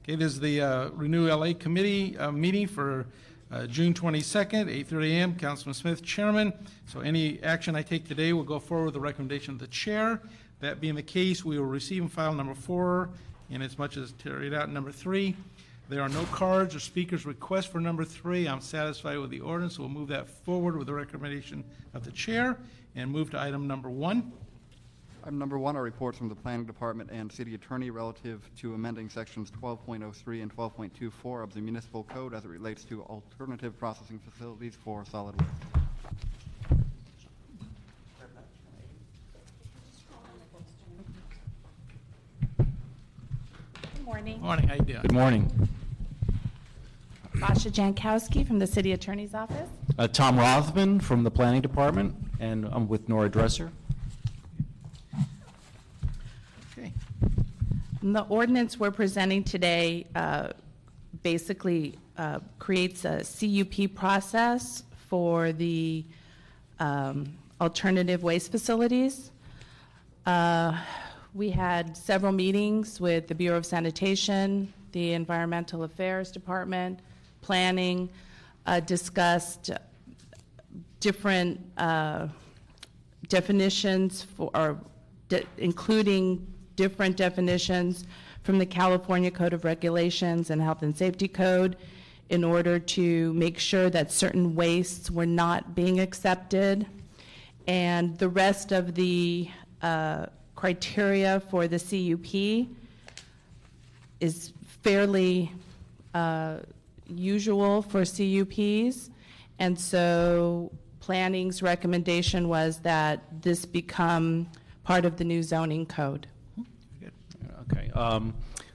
Okay, this is the Renew LA Committee meeting for June 22nd, 8:30 a.m. Councilman Smith, Chairman. So any action I take today will go forward with the recommendation of the Chair. That being the case, we will receive and file number 4, and as much as carried out number 3. There are no cards or speakers requests for number 3. I'm satisfied with the ordinance, so we'll move that forward with the recommendation of the Chair and move to item number 1. Item number 1 are reports from the Planning Department and City Attorney relative to amending sections 12.03 and 12.24 of the Municipal Code as it relates to alternative processing facilities for solid waste. Good morning. Morning, how you doing? Good morning. Basha Jankowski from the City Attorney's Office. Tom Rothman from the Planning Department, and I'm with Nora Dresser. Okay. The ordinance we're presenting today basically creates a CUP process for the alternative waste facilities. We had several meetings with the Bureau of Sanitation, the Environmental Affairs Department, Planning, discussed different definitions including different definitions from the California Code of Regulations and Health and Safety Code in order to make sure that certain wastes were not being accepted. And the rest of the criteria for the CUP is fairly usual for CUPs. And so Planning's recommendation was that this become part of the new zoning code. Okay.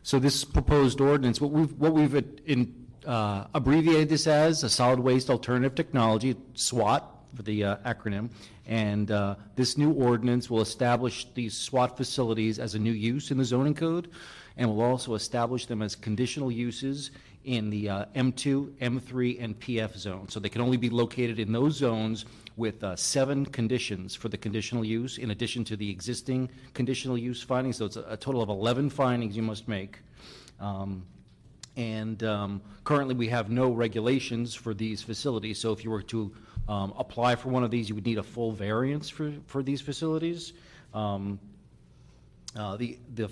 So this proposed ordinance, what we've abbreviated this as a solid waste alternative technology, SWAT for the acronym, and this new ordinance will establish these SWAT facilities as a new use in the zoning code, and will also establish them as conditional uses in the M2, M3, and PF zones. So they can only be located in those zones with 7 conditions for the conditional use, in addition to the existing conditional use findings. So it's a total of 11 findings you must make. Currently we have no regulations for these facilities. So if you were to apply for one of these, you would need a full variance for these facilities. The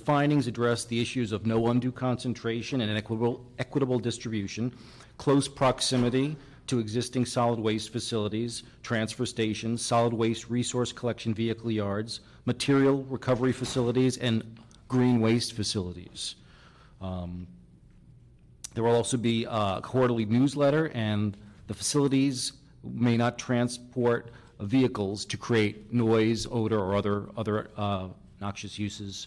findings address the issues of no undue concentration and an equitable distribution, close proximity to existing solid waste facilities, transfer stations, solid waste resource collection vehicle yards, material recovery facilities, and green waste facilities. There will also be a quarterly newsletter, and the facilities may not transport vehicles to create noise, odor, or other noxious uses.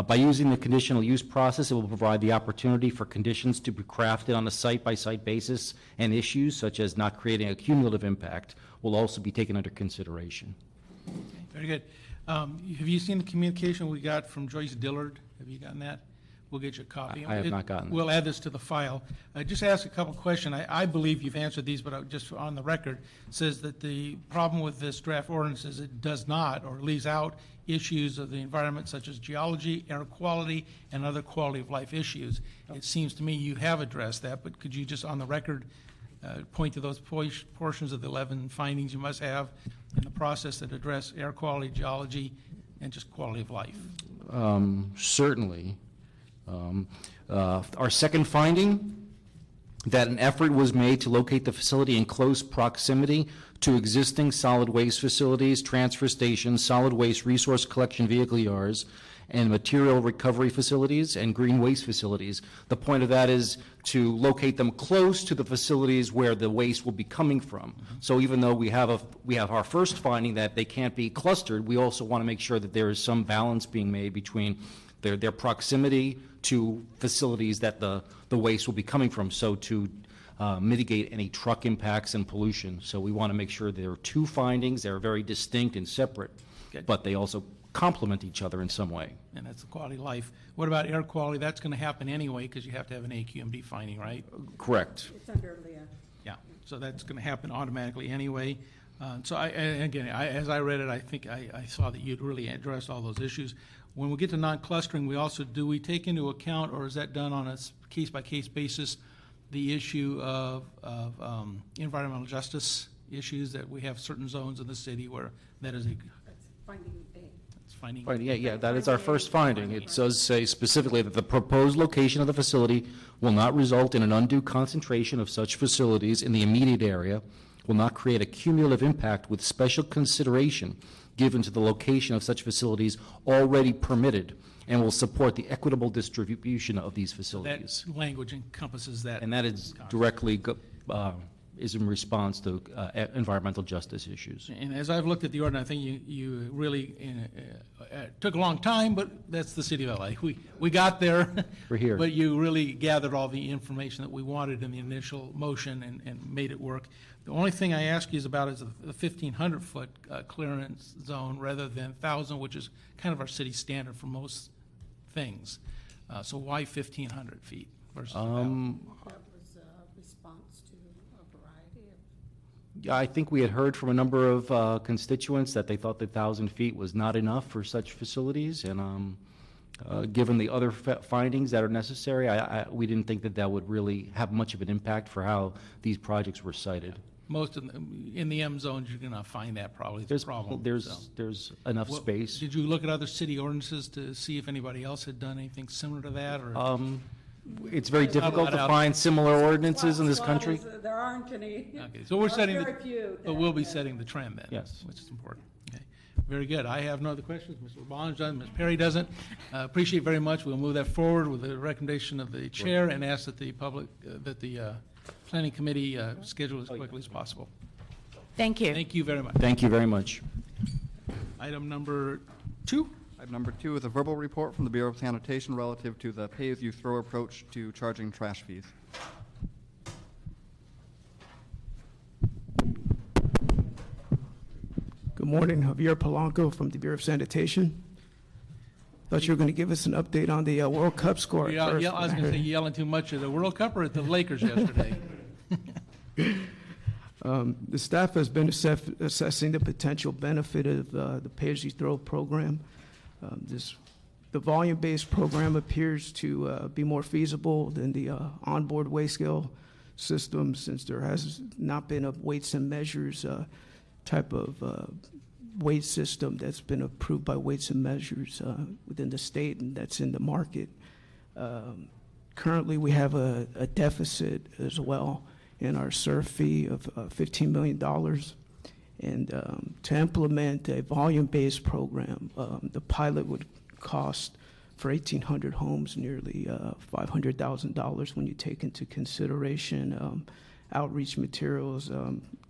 By using the conditional use process, it will provide the opportunity for conditions to be crafted on a site-by-site basis, and issues such as not creating a cumulative impact will also be taken under consideration. Okay, very good. Have you seen the communication we got from Joyce Dillard? Have you gotten that? We'll get you a copy. I have not gotten that. We'll add this to the file. Just ask a couple questions. I believe you've answered these, but just on the record, says that the problem with this draft ordinance is it does not, or leaves out, issues of the environment such as geology, air quality, and other quality of life issues. It seems to me you have addressed that, but could you just on the record point to those portions of the 11 findings you must have in the process that address air quality, geology, and just quality of life? Certainly. Our second finding, that an effort was made to locate the facility in close proximity to existing solid waste facilities, transfer stations, solid waste resource collection vehicle yards, and material recovery facilities and green waste facilities. The point of that is to locate them close to the facilities where the waste will be coming from. So even though we have our first finding that they can't be clustered, we also want to make sure that there is some balance being made between their proximity to facilities that the waste will be coming from, so to mitigate any truck impacts and pollution. So we want to make sure there are 2 findings. They're very distinct and separate, Good. but they also complement each other in some way. And that's the quality of life. What about air quality? That's going to happen anyway because you have to have an AQMD finding, right? Correct. It's under Leah. Yeah, so that's going to happen automatically anyway. So as I read it, I think I saw that you'd really addressed all those issues. When we get to non-clustering, do we take into account, or is that done on a case-by-case basis, the issue of environmental justice issues, that we have certain zones in the city where that is a... That's finding A. It's finding. Right, yeah, that is our first finding. It does say specifically that the proposed location of the facility will not result in an undue concentration of such facilities in the immediate area, will not create a cumulative impact with special consideration given to the location of such facilities already permitted, and will support the equitable distribution of these facilities. That language encompasses that. And that is directly, is in response to environmental justice issues. And as I've looked at the ordinance, I think you really, took a long time, but that's the city of LA. We got there. We're here. But you really gathered all the information that we wanted in the initial motion and made it work. The only thing I ask you is the 1,500-foot clearance zone rather than 1,000, which is kind of our city standard for most things. So why 1,500 feet versus 1,000? That was a response to a variety of, Yeah, I think we had heard from a number of constituents that they thought that 1,000 feet was not enough for such facilities, and given the other findings that are necessary, we didn't think that would really have much of an impact for how these projects were cited. Most of in the M zones, you're going to find that probably the problem. There's enough Well, space. Did you look at other city ordinances to see if anybody else had done anything similar to that, or? It's very There's not a difficult lot to out find similar ordinances in this Swat country. is, there aren't any. Okay, so we're setting Very few but we'll be that- setting the trend then. Yes. Which is important. Okay, very good. I have no other questions. Mr. LeBlanc doesn't, Ms. Perry doesn't. Appreciate very much. We'll move that forward with the recommendation of the chair and ask that the public, that the planning committee schedule as quickly as possible. Thank you. Thank you very much. Thank you very much. Item number 2. Item number 2 is a verbal report from the Bureau of Sanitation relative to the pay-as-you-throw approach to charging trash fees. Good morning, Javier Polanco from the Bureau of Sanitation. Thought you were going to give us an update on the World Cup score at first. I was going to say yelling too much at the World Cup or at the Lakers yesterday. The staff has been assessing the potential benefit of the pay-as-you-throw program. The volume-based program appears to be more feasible than the onboard weigh scale system, since there has not been a weights and measures type of weight system that's been approved by Weights and Measures within the state, and that's in the market. Currently, we have a deficit as well in our SURF fee of $15 million. And to implement a volume-based program, the pilot would cost for 1,800 homes nearly $500,000 when you take into consideration outreach materials,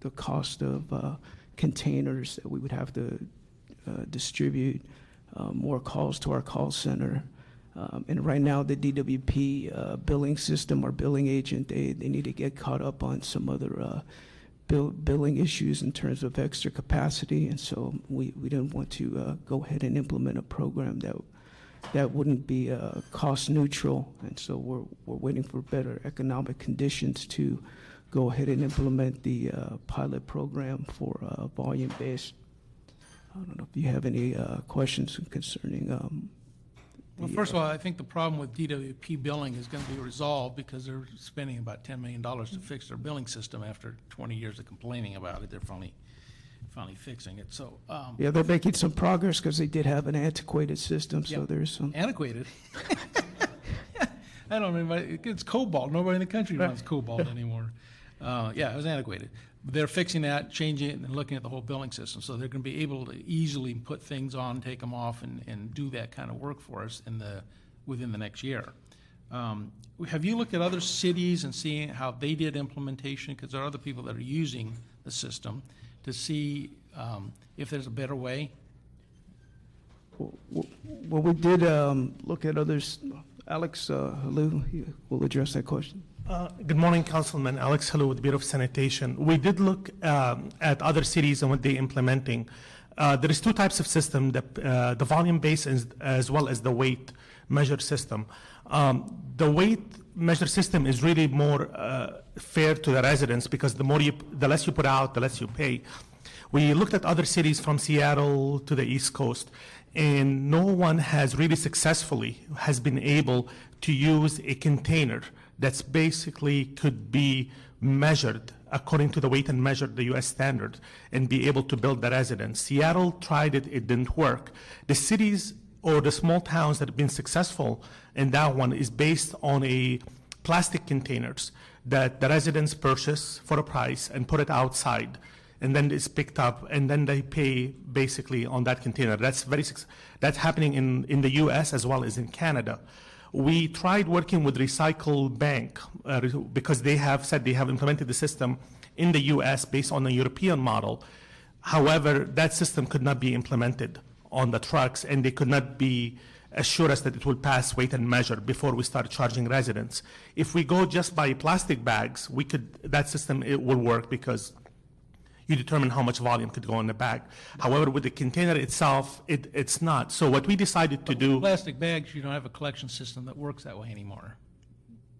the cost of containers that we would have to distribute, more calls to our call center. And right now, the DWP billing system, our billing agent, they need to get caught up on some other billing issues in terms of extra capacity, and so we didn't want to go ahead and implement a program that wouldn't be cost neutral, and so we're waiting for better economic conditions to go ahead and implement the pilot program for volume-based. I don't know if you have any questions concerning. Well, first of all, I think the problem with DWP billing is going to be resolved because they're spending about $10 million to fix their billing system after 20 years of complaining about it. They're finally fixing it. So Yeah, they're making some progress because they did have an antiquated system, so Yeah. there's some. antiquated. I don't know. It's Cobalt. Nobody in the country runs Cobalt anymore. Yeah, it was antiquated. They're fixing that, changing it, and looking at the whole billing system. So they're going to be able to easily put things on, take them off, and do that kind of work for us within the next year. Have you looked at other cities and seeing how they did implementation? Because there are other people that are using the system to see if there's a better way. Well, we did look at others. Alex Halou will address that question. Good morning, Councilman. Alex Halou with the Bureau of Sanitation. We did look at other cities and what they're implementing. There is two types of system, the volume-based as well as the weight measure system. The weight measure system is really more fair to the residents because the less you put out, the less you pay. We looked at other cities from Seattle to the East Coast, and no one has really successfully has been able to use a container that's basically could be measured according to the weight and measure the U.S. standard and be able to build the residence. Seattle tried it, it didn't work. The cities or the small towns that have been successful in that one is based on a plastic containers that the residents purchase for a price and put it outside, and then it's picked up, and then they pay basically on that container. That's that's happening in the U.S. as well as in Canada. We tried working with Recycle Bank because they have said they have implemented the system in the U.S. based on the European model. However, that system could not be implemented on the trucks, and they could not be assure us that it will pass weight and measure before we start charging residents. If we go just by plastic bags, that system it will work because you determine how much volume could go in the bag. However, with the container itself, it's not. So what we decided to do. Plastic bags, you don't have a collection system that works that way anymore.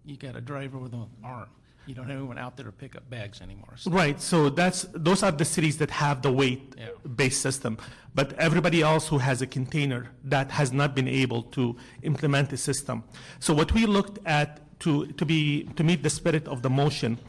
You got a driver with an arm. You don't have anyone out there to pick up bags anymore. So Right, so those are the cities that have the weight-based system. But everybody else who has a container that has not been able to implement the system. So what we looked at to meet the spirit of the motion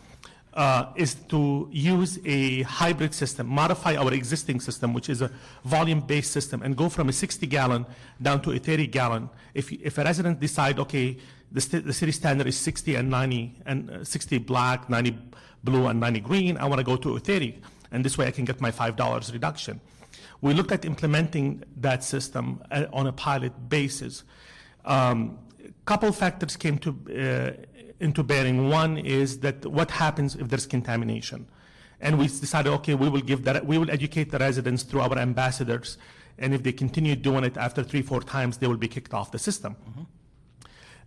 is to use a hybrid system, modify our existing system, which is a volume-based system, and go from a 60-gallon down to a 30-gallon. If a resident decide, okay, the city standard is 60 and 90, and 60 black, 90 blue, and 90 green, I want to go to a 30, and this way I can get my $5 reduction. We looked at implementing that system on a pilot basis. Couple factors came into bearing. One is that what happens if there's contamination, and we decided, okay, we will educate the residents through our ambassadors, and if they continue doing it after 3-4 times, they will be kicked off the system.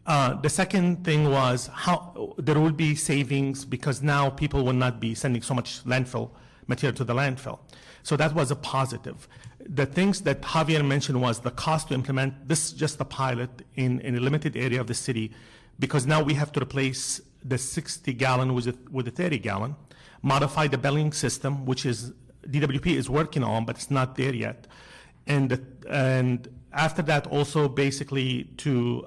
The second thing was how there will be savings because now people will not be sending so much landfill material to the landfill. So that was a positive. The things that Javier mentioned was the cost to implement this, just a pilot in a limited area of the city, because now we have to replace the 60-gallon with a 30-gallon, modify the billing system, which is DWP is working on, but it's not there yet, and after that also basically to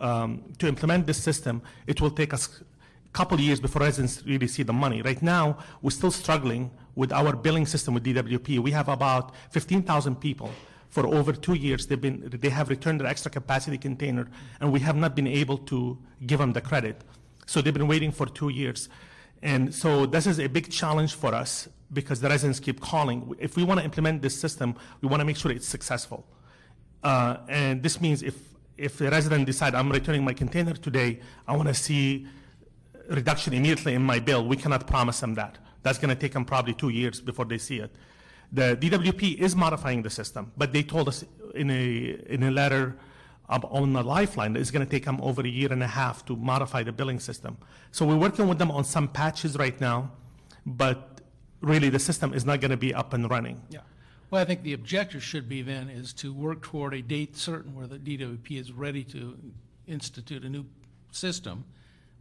implement this system, it will take us a couple years before residents really see the money. Right now, we're still struggling with our billing system with DWP. We have about 15,000 people. For over 2 years, they have returned their extra capacity container, and we have not been able to give them the credit. So they've been waiting for 2 years. And so this is a big challenge for us because the residents keep calling. If we want to implement this system, we want to make sure it's successful. And this means if a resident decides, I'm returning my container today, I want to see a reduction immediately in my bill. We cannot promise them that. That's going to take them probably 2 years before they see it. The DWP is modifying the system, but they told us in a letter on the Lifeline that it's going to take them over 1.5 years to modify the billing system. So we're working with them on some patches right now, but really the system is not going to be up and running. yeah. Well, I think the objective should be then is to work toward a date certain where the DWP is ready to institute a new system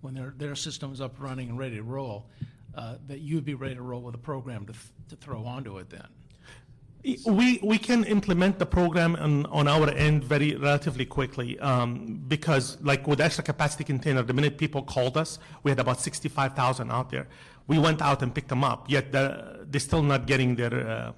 when their system is up running and ready to roll, that you'd be ready to roll with a program to throw onto it then. We can implement the program on our end very relatively quickly because like with extra capacity container, the minute people called us, we had about 65,000 out there. We went out and picked them up, yet they're still not getting their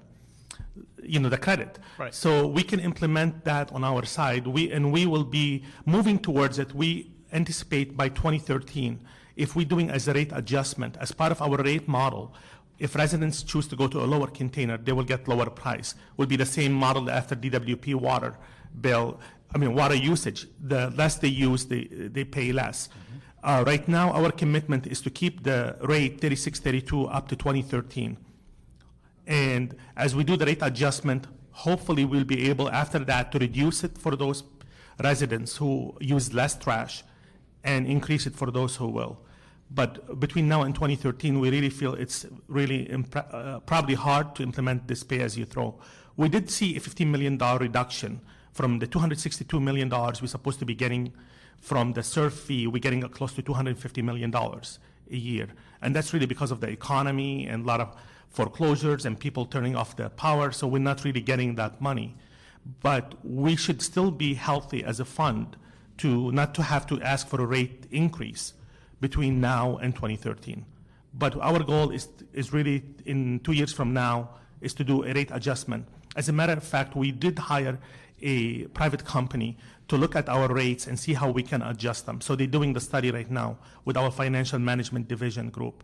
the credit. Right. So we can implement that on our side. We will be moving towards it. We anticipate by 2013, if we're doing as a rate adjustment, as part of our rate model, if residents choose to go to a lower container, they will get lower price. Will be the same model after DWP water bill, water usage. The less they use, they pay less. Right now, our commitment is to keep the rate 3632 up to 2013. And as we do the rate adjustment, hopefully we'll be able after that to reduce it for those residents who use less trash and increase it for those who will. But between now and 2013, we really feel it's really probably hard to implement this pay-as-you-throw. We did see a $15 million reduction from the $262 million we're supposed to be getting from the SURF fee. We're getting close to $250 million a year. And that's really because of the economy and a lot of foreclosures and people turning off the power, so we're not really getting that money. But we should still be healthy as a fund to not to have to ask for a rate increase between now and 2013. But our goal is really in 2 years from now is to do a rate adjustment. As a matter of fact, we did hire a private company to look at our rates and see how we can adjust them. So they're doing the study right now with our financial management division group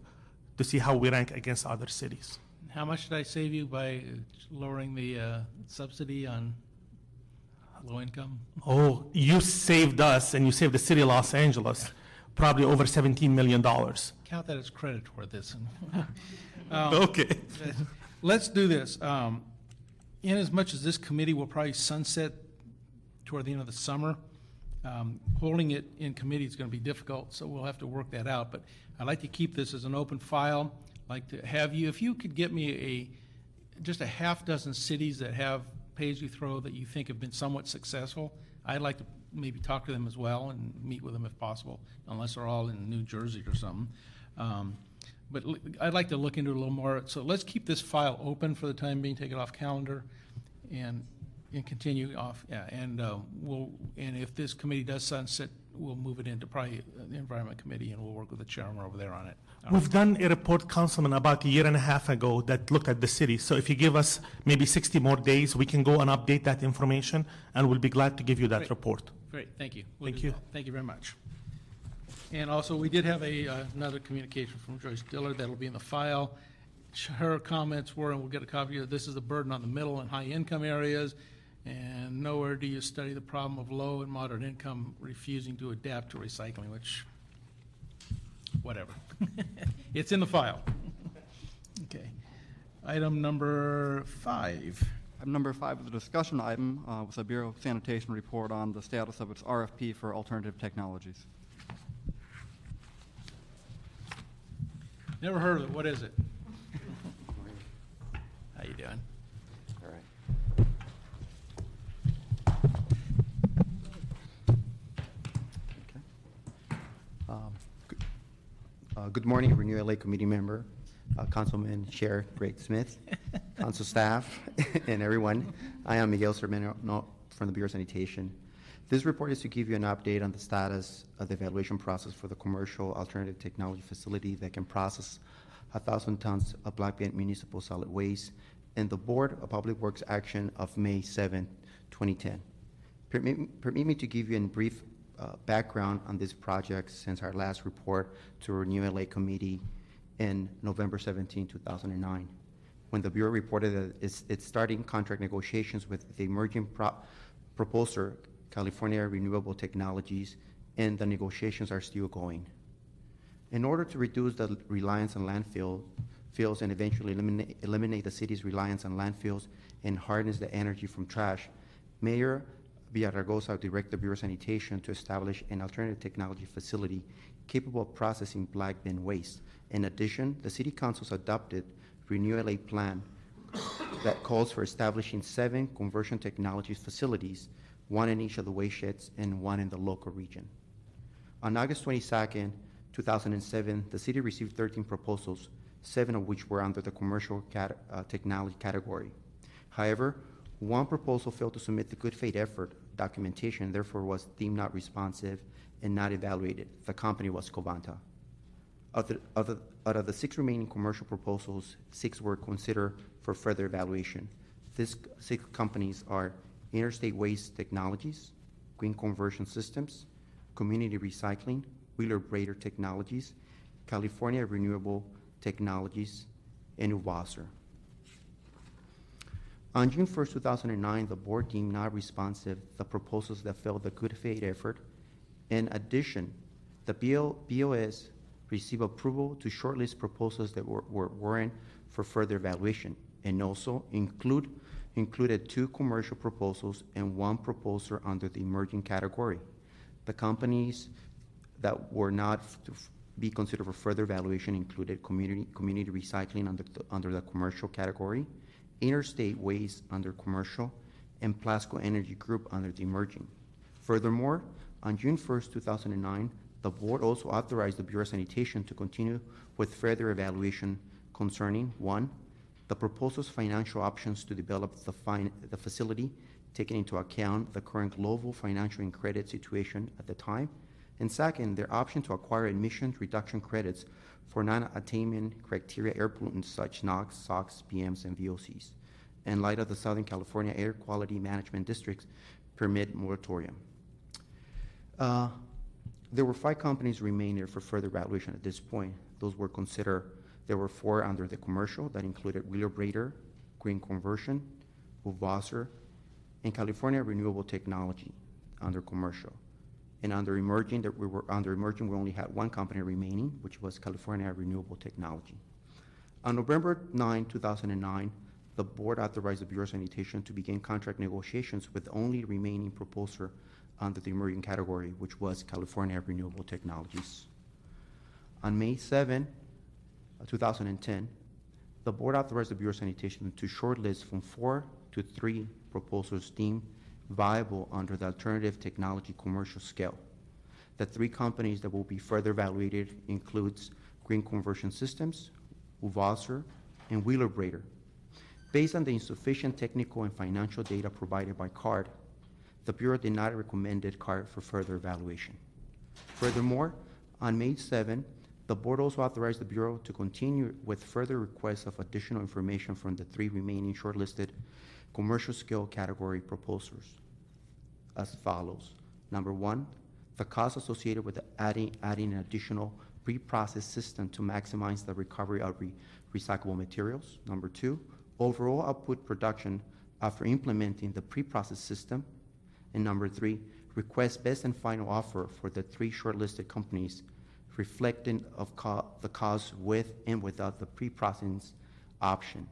to see how we rank against other cities. How much did I save you by lowering the subsidy on low income? Oh, you saved us and you saved the city of Los Angeles probably over $17 million. Count that as credit toward this. Okay. Let's do this. In as much as this committee will probably sunset toward the end of the summer, holding it in committee is going to be difficult, so we'll have to work that out. But I'd like to keep this as an open file. I'd like to have you, if you could get me just a half dozen cities that have pay-as-you-throw that you think have been somewhat successful, I'd like to maybe talk to them as well and meet with them if possible, unless they're all in New Jersey or something. But I'd like to look into it a little more. So let's keep this file open for the time being, take it off calendar, and continue off. Yeah, and if this committee does sunset, we'll move it into probably the Environment Committee, and we'll work with the chairman over there on it. We've done a report, Councilman, about a year and a half ago that looked at the city. So if you give us maybe 60 more days, we can go and update that information, and we'll be glad to give you that Great. report. Great, thank you. Thank you. Thank you very much. And also, we did have another communication from Joyce Dillard that'll be in the file. Her comments were, and we'll get a copy of it, this is a burden on the middle and high income areas, and nowhere do you study the problem of low and moderate income refusing to adapt to recycling, which, whatever. It's in the file. Okay. Item number 5. Item number 5 is a discussion item with the Bureau of Sanitation report on the status of its RFP for alternative technologies. Never heard of it. What is it? How you doing? All right. Good morning, Renew LA Committee member, Councilman Chair Greg Smith, Council staff, and everyone. I am Miguel Cermeno from the Bureau of Sanitation. This report is to give you an update on the status of the evaluation process for the commercial alternative technology facility that can process 1,000 tons of black bin municipal solid waste and the Board of Public Works action of May 7, 2010. Permit me to give you a brief background on this project since our last report to Renew LA Committee in November 17, 2009, when the Bureau reported that it's starting contract negotiations with the emerging proposer, California Renewable Technologies, and the negotiations are still going. In order to reduce the reliance on landfills and eventually eliminate the city's reliance on landfills and harness the energy from trash, Mayor Villaraigosa directed the Bureau of Sanitation to establish an alternative technology facility capable of processing black bin waste. In addition, the City Council's adopted Renew LA plan that calls for establishing 7 conversion technology facilities, 1 in each of the waste sheds and 1 in the local region. On August 22nd, 2007, the city received 13 proposals, 7 of which were under the commercial technology category. However, 1 proposal failed to submit the good faith effort documentation and therefore was deemed not responsive and not evaluated. The company was Covanta. Out of the 6 remaining commercial proposals, 6 were considered for further evaluation. These 6 companies are Interstate Waste Technologies, Green Conversion Systems, Community Recycling, Wheeler-Brader Technologies, California Renewable Technologies, and Wasser. On June 1st, 2009, the board deemed not responsive the proposals that failed the good faith effort. In addition, the BOS received approval to shortlist proposals that were warrant for further evaluation and also included 2 commercial proposals and 1 proposal under the emerging category. The companies that were not to be considered for further evaluation included community recycling under the commercial category, Interstate Waste under commercial, and Plasco Energy Group under the emerging. Furthermore, on June 1st, 2009, the board also authorized the Bureau of Sanitation to continue with further evaluation concerning 1, the proposal's financial options to develop the facility taking into account the current global financial and credit situation at the time. And second, their option to acquire emission reduction credits for non-attainment criteria air pollutants such NOx, SOx, PMs, and VOCs, in light of the Southern California Air Quality Management District's permit moratorium. There were 5 companies remaining for further evaluation at this point. Those were considered, there were 4 under the commercial that included Wheeler-Brader, Green Conversion, Uvasser, and California Renewable Technology under commercial. And under emerging, we only had 1 company remaining, which was California Renewable Technology. On November 9, 2009, the board authorized the Bureau of Sanitation to begin contract negotiations with the only remaining proposer under the emerging category, which was California Renewable Technologies. On May 7, 2010, the board authorized the Bureau of Sanitation to shortlist from 4 to 3 proposals deemed viable under the alternative technology commercial scale. The 3 companies that will be further evaluated includes Green Conversion Systems, Uvasser, and Wheeler-Brader. Based on the insufficient technical and financial data provided by CARD, the Bureau did not recommend CARD for further evaluation. Furthermore, on May 7, the board also authorized the Bureau to continue with further requests of additional information from the 3 remaining shortlisted commercial scale category proposers as follows. Number 1, the cost associated with adding an additional pre-processed system to maximize the recovery of recyclable materials. Number 2, overall output production after implementing the pre-processed system. And number 3, request best and final offer for the 3 shortlisted companies reflecting of the cost with and without the pre-processing option.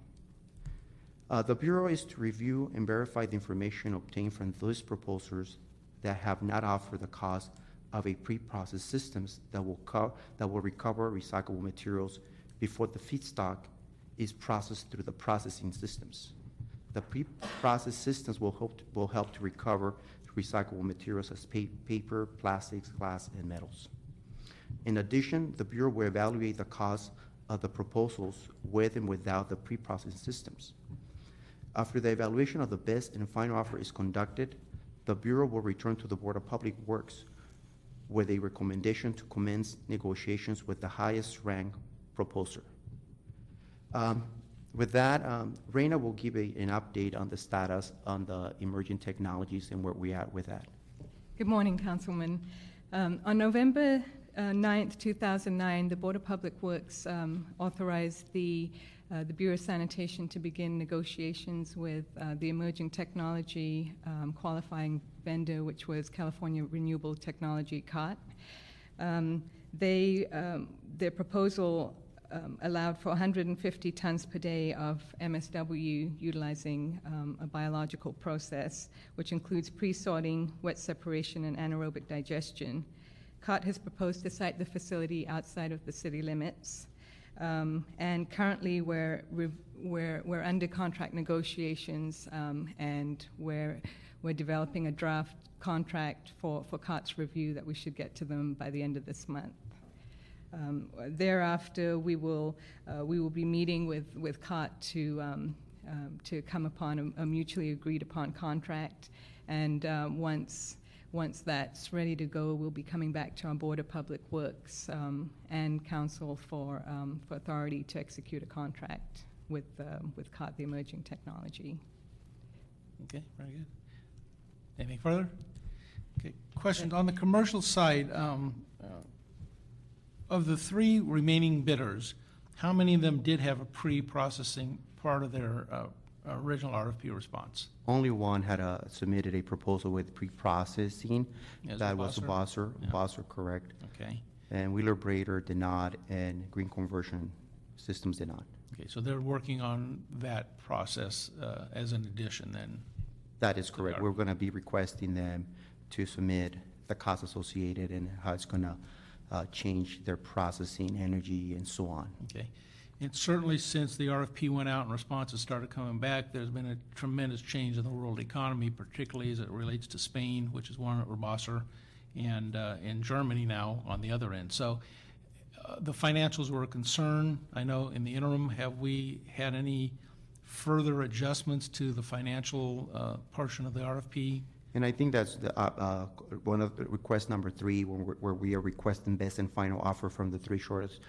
The Bureau is to review and verify the information obtained from those proposers that have not offered the cost of a pre-processed systems that will recover recyclable materials before the feedstock is processed through the processing systems. The pre-processed systems will help to recover recyclable materials as paper, plastics, glass, and metals. In addition, the Bureau will evaluate the cost of the proposals with and without the pre-processing systems. After the evaluation of the best and final offer is conducted, the Bureau will return to the Board of Public Works with a recommendation to commence negotiations with the highest ranked proposer. With that, Reina will give an update on the status on the emerging technologies and where we are with that. Good morning, Councilman. On November 9th, 2009, the Board of Public Works authorized the Bureau of Sanitation to begin negotiations with the emerging technology qualifying vendor, which was California Renewable Technology, COT. Their proposal allowed for 150 tons per day of MSW utilizing a biological process, which includes pre-sorting, wet separation, and anaerobic digestion. COT has proposed to site the facility outside of the city limits, and currently we're under contract negotiations, and we're developing a draft contract for COT's review that we should get to them by the end of this month. Thereafter, we will be meeting with COT to come upon a mutually agreed upon contract, and once that's ready to go, we'll be coming back to our Board of Public Works and Council for authority to execute a contract with COT, the emerging technology. Okay, very good. Anything further? Okay, questions on the commercial side. Of the 3 remaining bidders, how many of them did have a pre-processing part of their original RFP response? Only one had submitted a proposal with pre-processing. Yes, That was Uvasser? Uvasser, Uvasser, correct. Okay. And Wheeler-Brader did not, and Green Conversion Systems did not. Okay, so they're working on that process as an addition then? That is correct. Okay. We're going to be requesting them to submit the cost associated and how it's going to change their processing, energy, and so on. Okay. And certainly since the RFP went out and responses started coming back, there's been a tremendous change in the world economy, particularly as it relates to Spain, which is one at Uvasser, and in Germany now on the other end. So the financials were a concern. I know in the interim, have we had any further adjustments to the financial portion of the RFP? And I think that's one of the request number 3, where we are requesting best and final offer from the 3 shortest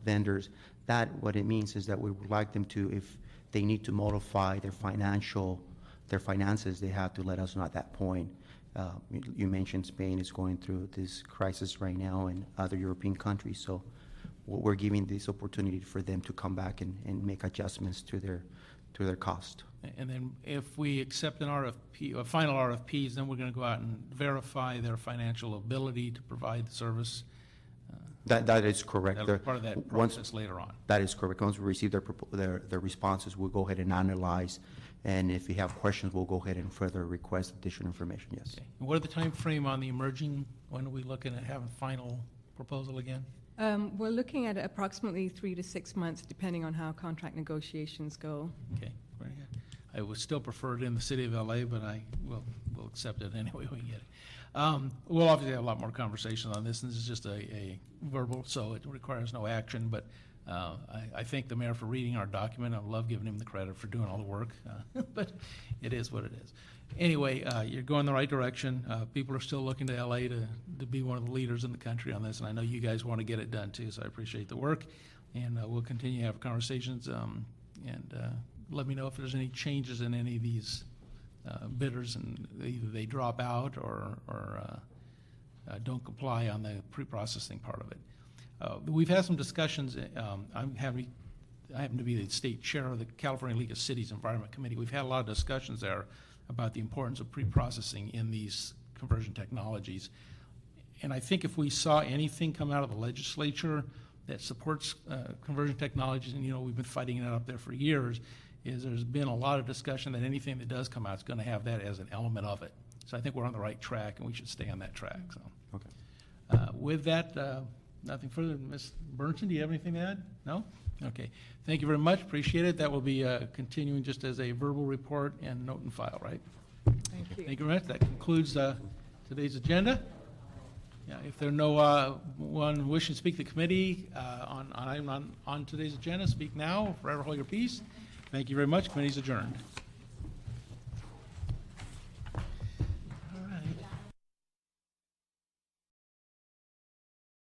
vendors. That, what it means is that we would like them to, if they need to modify their finances, they have to let us know at that point. You mentioned Spain is going through this crisis right now, and other European countries, so we're giving this opportunity for them to come back and make adjustments to their cost. And then if we accept an RFP, or final RFPs, then we're going to go out and verify their financial ability to provide the service. That is correct. That'll be part of that process later on. That is correct. Once we receive their responses, we'll go ahead and analyze, and if you have questions, we'll go ahead and further request additional information, yes. Okay. And what are the time frame on the emerging? When are we looking at having final proposal again? We're looking at approximately 3 to 6 months, depending on how contract negotiations go. Okay, very good. I would still prefer it in the city of LA, but we'll accept it any way we get it. We'll obviously have a lot more conversation on this, and this is just a verbal, so it requires no action, but I thank the mayor for reading our document. I love giving him the credit for doing all the work, but it is what it is. Anyway, you're going the right direction. People are still looking to LA to be one of the leaders in the country on this, and I know you guys want to get it done too, so I appreciate the work, and we'll continue to have conversations, and let me know if there's any changes in any of these bidders, and either they drop out or don't comply on the pre-processing part of it. We've had some discussions. I happen to be the state chair of the California League of Cities Environment Committee. We've had a lot of discussions there about the importance of pre-processing in these conversion technologies. And I think if we saw anything come out of the legislature that supports conversion technologies, and we've been fighting it up there for years, is there's been a lot of discussion that anything that does come out is going to have that as an element of it. So I think we're on the right track, and we should stay on that track. So, Okay. With that, nothing further. Ms. Burnson, do you have anything to add? No? Okay. Thank you very much. Appreciate it. That will be continuing just as a verbal report and note and file, right? Thank you. Thank you very much. That concludes today's agenda. Yeah, if there are no one wishing to speak to the committee on today's agenda, speak now, forever hold your peace. Thank you very much. Committee's adjourned.